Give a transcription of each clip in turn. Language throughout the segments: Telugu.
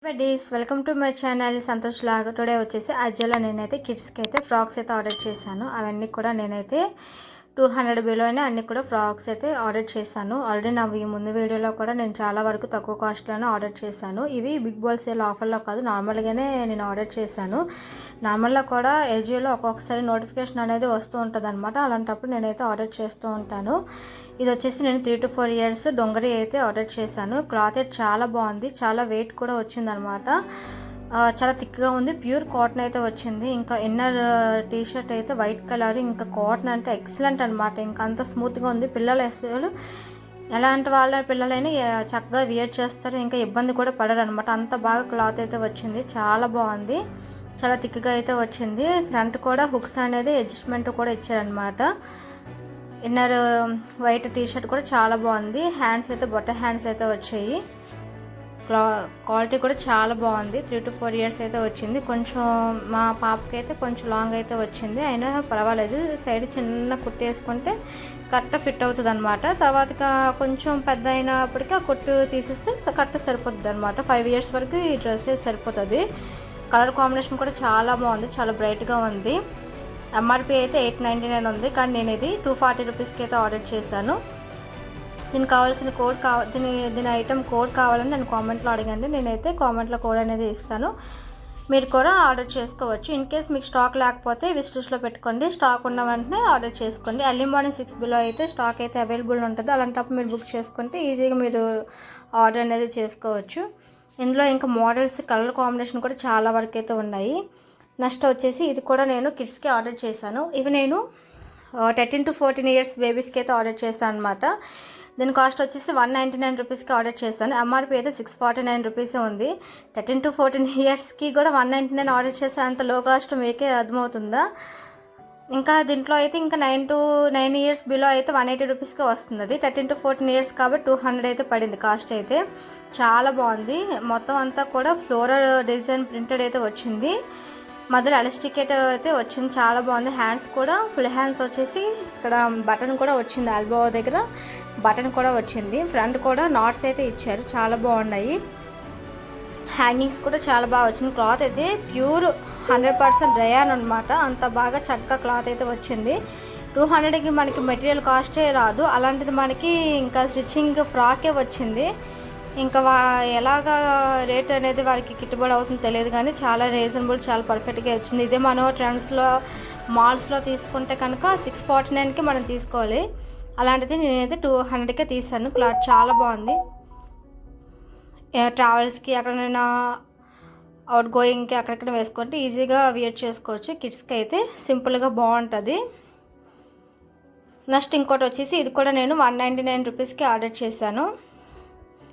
Buddies welcome to my channel Santosh లాగా. టుడే వచ్చేసి అజియోలో నేనైతే కిడ్స్కి అయితే ఫ్రాక్స్ అయితే ఆర్డర్ చేశాను. అవన్నీ కూడా నేనైతే 200 బిలోనే అన్ని కూడా ఫ్రాక్స్ అయితే ఆర్డర్ చేశాను. ఆల్రెడీ నా ముందు వీడియోలో కూడా నేను చాలా వరకు తక్కువ కాస్ట్లోనే ఆర్డర్ చేశాను. ఇవి బిగ్ బాల్ సేల్ ఆఫర్లో కాదు, నార్మల్గానే నేను ఆర్డర్ చేశాను. నార్మల్గా కూడా అజియోలో ఒక్కొక్కసారి నోటిఫికేషన్ అనేది వస్తూ ఉంటుంది అనమాట. అలాంటప్పుడు నేనైతే ఆర్డర్ చేస్తూ ఉంటాను. ఇది వచ్చేసి నేను 3 to 4 ఇయర్స్ డొంగరి అయితే ఆర్డర్ చేశాను. క్లాత్ అయితే చాలా బాగుంది, చాలా వెయిట్ కూడా వచ్చిందనమాట. చాలా థిక్గా ఉంది, ప్యూర్ కాటన్ అయితే వచ్చింది. ఇంకా ఇన్నర్ టీషర్ట్ అయితే వైట్ కలర్, ఇంకా కాటన్ అంటే ఎక్సలెంట్ అనమాట. ఇంకా అంత స్మూత్గా ఉంది. పిల్లలు అసలు ఎలాంటి వాళ్ళ పిల్లలైనా చక్కగా వియర్ చేస్తారు, ఇంకా ఇబ్బంది కూడా పడరు అనమాట. అంత బాగా క్లాత్ అయితే వచ్చింది, చాలా బాగుంది, చాలా థిక్గా అయితే వచ్చింది. ఫ్రంట్ కూడా హుక్స్ అనేది అడ్జస్ట్మెంట్ కూడా ఇచ్చారనమాట. ఇన్నర్ వైట్ టీషర్ట్ కూడా చాలా బాగుంది. హ్యాండ్స్ అయితే బొట్ట హ్యాండ్స్ అయితే వచ్చాయి. క్వాలిటీ కూడా చాలా బాగుంది. 3 to 4 ఇయర్స్ అయితే వచ్చింది. కొంచెం మా పాపకి అయితే కొంచెం లాంగ్ అయితే వచ్చింది, అయినా పర్వాలేదు. సైడ్ చిన్న కుట్టు వేసుకుంటే కరెక్ట్ ఫిట్ అవుతుంది అనమాట. తర్వాత కొంచెం పెద్ద అయినప్పటికీ ఆ కుట్టు తీసేస్తే కరెక్ట్ సరిపోతుంది అనమాట. 5 ఇయర్స్ వరకు ఈ డ్రెస్ సరిపోతుంది. కలర్ కాంబినేషన్ కూడా చాలా బాగుంది, చాలా బ్రైట్గా ఉంది. ఎంఆర్పి అయితే 899 ఉంది, కానీ నేను ఇది 240 రూపీస్కి అయితే ఆర్డర్ చేశాను. దీనికి కావాల్సిన కోడ్ దీని ఐటమ్ కోడ్ కావాలని నేను కామెంట్లో అడిగండి. నేనైతే కామెంట్లో కోడ్ అనేది ఇస్తాను, మీరు కూడా ఆర్డర్ చేసుకోవచ్చు. ఇన్ కేస్ మీకు స్టాక్ లేకపోతే విజిటర్స్లో పెట్టుకోండి, స్టాక్ ఉన్న వెంటనే ఆర్డర్ చేసుకోండి. ఎర్లీ మార్నింగ్ 6 బిలో అయితే స్టాక్ అయితే అవైలబుల్ ఉంటుంది. అలాంటప్పుడు మీరు బుక్ చేసుకుంటే ఈజీగా మీరు ఆర్డర్ అనేది చేసుకోవచ్చు. ఇందులో ఇంకా మోడల్స్, కలర్ కాంబినేషన్ కూడా చాలా వరకు అయితే ఉన్నాయి. నెక్స్ట్ వచ్చేసి ఇది కూడా నేను కిడ్స్కి ఆర్డర్ చేశాను. ఇవి నేను 13 to 14 ఇయర్స్ బేబీస్కి అయితే ఆర్డర్ చేశాను అనమాట. దీని కాస్ట్ వచ్చేసి 199 రూపీస్కి ఆర్డర్ చేశాను. ఎంఆర్పి అయితే 649 రూపీసే ఉంది. 13 to 14 ఇయర్స్కి కూడా 199 ఆర్డర్ చేశాను. అంత లో కాస్ట్ మీకే అర్థమవుతుందా? ఇంకా దీంట్లో అయితే ఇంకా 9 to 9 ఇయర్స్ బిలో అయితే 180 రూపీస్కే వస్తుంది. అది 13 to 14 ఇయర్స్ కాబట్టి 200 అయితే పడింది కాస్ట్ అయితే. చాలా బాగుంది. మొత్తం అంతా కూడా ఫ్లోరల్ డిజైన్ ప్రింటెడ్ అయితే వచ్చింది. మధ్యలో ఎలాస్టిక్ అయితే వచ్చింది, చాలా బాగుంది. హ్యాండ్స్ కూడా ఫుల్ హ్యాండ్స్ వచ్చేసి ఇక్కడ బటన్ కూడా వచ్చింది, ఎల్బో దగ్గర బటన్ కూడా వచ్చింది. ఫ్రంట్ కూడా నాట్స్ అయితే ఇచ్చారు, చాలా బాగున్నాయి. హ్యాంగింగ్స్ కూడా చాలా బాగా వచ్చింది. క్లాత్ అయితే ప్యూర్ 100% రయాన్ అనమాట. అంత బాగా చక్కగా క్లాత్ అయితే వచ్చింది. 200కి మనకి మెటీరియల్ కాస్టే రాదు, అలాంటిది మనకి ఇంకా స్టిచ్చింగ్ ఫ్రాకే వచ్చింది. ఇంకా ఎలాగా రేట్ అనేది వారికి గిట్టుబడి అవుతుందో తెలియదు, కానీ చాలా రీజనబుల్, చాలా పర్ఫెక్ట్గా వచ్చింది. ఇదే మనం ట్రెండ్స్లో మాల్స్లో తీసుకుంటే కనుక 649కి మనం తీసుకోవాలి. అలాంటిది నేనైతే 200కే తీసాను. క్లాత్ చాలా బాగుంది. ట్రావెల్స్కి ఎక్కడైనా అవుట్ గోయింగ్కి అక్కడెక్కడ వేసుకుంటే ఈజీగా వియర్ చేసుకోవచ్చు. కిడ్స్కి అయితే సింపుల్గా బాగుంటుంది. నెక్స్ట్ ఇంకోటి వచ్చేసి ఇది కూడా నేను 199 రూపీస్కి ఆర్డర్ చేశాను.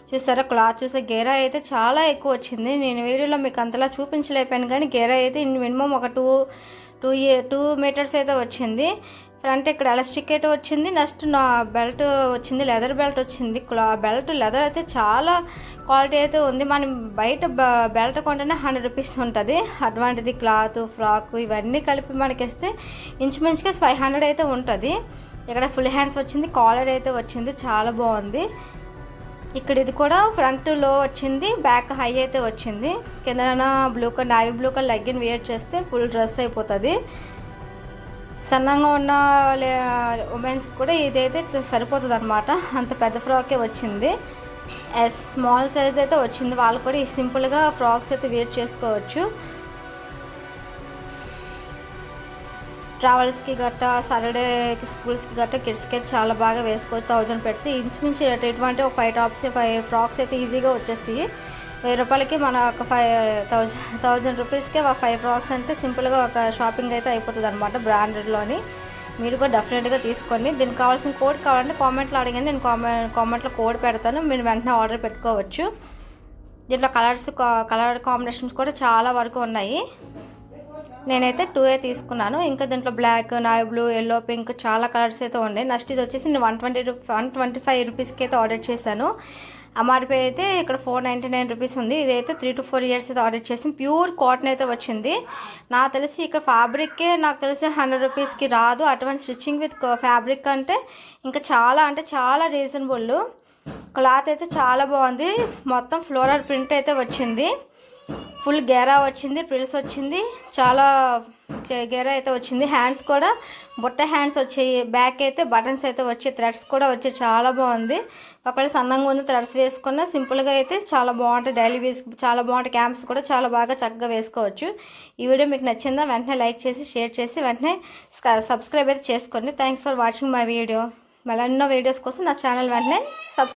చూసారా క్లాత్, చూసే గేరా అయితే చాలా ఎక్కువ వచ్చింది. నేను వీడియోలో మీకు అంతలా చూపించలేపాను, కానీ గేరా అయితే మినిమం ఒక 2 మీటర్స్ అయితే వచ్చింది. ఫ్రంట్ ఇక్కడ ఎలాస్టిక్ అయితే వచ్చింది. నెక్స్ట్ నా బెల్ట్ వచ్చింది, లెదర్ బెల్ట్ వచ్చింది. బెల్ట్ లెదర్ అయితే చాలా క్వాలిటీ అయితే ఉంది. మనం బయట బెల్ట్ కొంటేనే 100 రూపీస్ ఉంటుంది. అటువంటిది క్లాత్, ఫ్రాక్ ఇవన్నీ కలిపి మనకి ఇస్తే ఇంచుమించుగా 500 అయితే ఉంటుంది. ఇక్కడ ఫుల్ హ్యాండ్స్ వచ్చింది, కాలర్ అయితే వచ్చింది, చాలా బాగుంది. ఇక్కడ ఇది కూడా ఫ్రంట్ లో వచ్చింది, బ్యాక్ హై అయితే వచ్చింది. కింద blue colour, navy blue colour legging wear చేస్తే ఫుల్ డ్రెస్ అయిపోతుంది. సన్నంగా ఉన్న ఉమెన్స్ కూడా ఇదైతే సరిపోతుంది అనమాట. అంత పెద్ద ఫ్రాకే వచ్చింది. స్మాల్ సైజ్ అయితే వచ్చింది. వాళ్ళు కూడా సింపుల్గా ఫ్రాక్స్ అయితే వేర్ చేసుకోవచ్చు. ట్రావెల్స్కి గట్టా, సాటర్డేకి స్కూల్స్కి గట్టా కిడ్స్కి అయితే చాలా బాగా వేసుకోవచ్చు. 1000 పెడితే ఇంచుమించు ఇటువంటి ఒక 5 టాప్స్ 5 ఫ్రాక్స్ అయితే ఈజీగా వచ్చేసి 1000 రూపాయలకి మన ఒక 1000 రూపీస్కే 5 ఫ్రాక్స్ అంటే సింపుల్గా ఒక షాపింగ్ అయితే అయిపోతుంది అనమాట బ్రాండెడ్లోని. మీరు కూడా డెఫినెట్గా తీసుకోండి. దీనికి కావాల్సిన కోడ్ కావాలంటే కామెంట్లో అడిగాను, నేను కామెంట్లో కోడ్ పెడతాను, మీరు వెంటనే ఆర్డర్ పెట్టుకోవచ్చు. దీంట్లో కలర్ కాంబినేషన్స్ కూడా చాలా వరకు ఉన్నాయి. నేనైతే 2 తీసుకున్నాను. ఇంకా దీంట్లో black, navy blue, yellow, pink చాలా కలర్స్ అయితే ఉన్నాయి. నెక్స్ట్ ఇది వచ్చేసి నేను 125 రూపీస్కి అయితే ఆర్డర్ చేశాను. ఎంఆర్పి అయితే ఇక్కడ 499 రూపీస్ ఉంది. ఇదైతే 3 to 4 ఇయర్స్ అయితే ఆర్డర్ చేసి ప్యూర్ కాటన్ అయితే వచ్చింది. నాకు తెలిసి ఇక్కడ ఫ్యాబ్రిక్కే నాకు తెలిసి 100 రూపీస్కి రాదు. అటువంటి స్టిచ్చింగ్ విత్ ఫ్యాబ్రిక్ అంటే ఇంకా చాలా రీజనబుల్. క్లాత్ అయితే చాలా బాగుంది. మొత్తం ఫ్లోరల్ ప్రింట్ అయితే వచ్చింది. ఫుల్ గేరా వచ్చింది, ప్రిల్స్ వచ్చింది, చాలా గేరా అయితే వచ్చింది. హ్యాండ్స్ కూడా బుట్ట హ్యాండ్స్ వచ్చాయి. బ్యాక్ అయితే బటన్స్ అయితే వచ్చి థ్రెడ్స్ కూడా వచ్చి చాలా బాగుంది. ఒకవేళ సన్నంగా ఉంది థ్రెడ్స్ వేసుకున్న సింపుల్గా అయితే చాలా బాగుంటుంది. డైలీ వేస్ చాలా బాగుంటుంది. క్యాంప్స్ కూడా చాలా బాగా చక్కగా వేసుకోవచ్చు. ఈ వీడియో మీకు నచ్చిందా వెంటనే లైక్ చేసి షేర్ చేసి వెంటనే సబ్స్క్రైబ్ అయితే చేసుకోండి. Thanks for watching my video. మళ్ళీ ఎన్నో వీడియోస్ కోసం నా ఛానల్ వెంటనే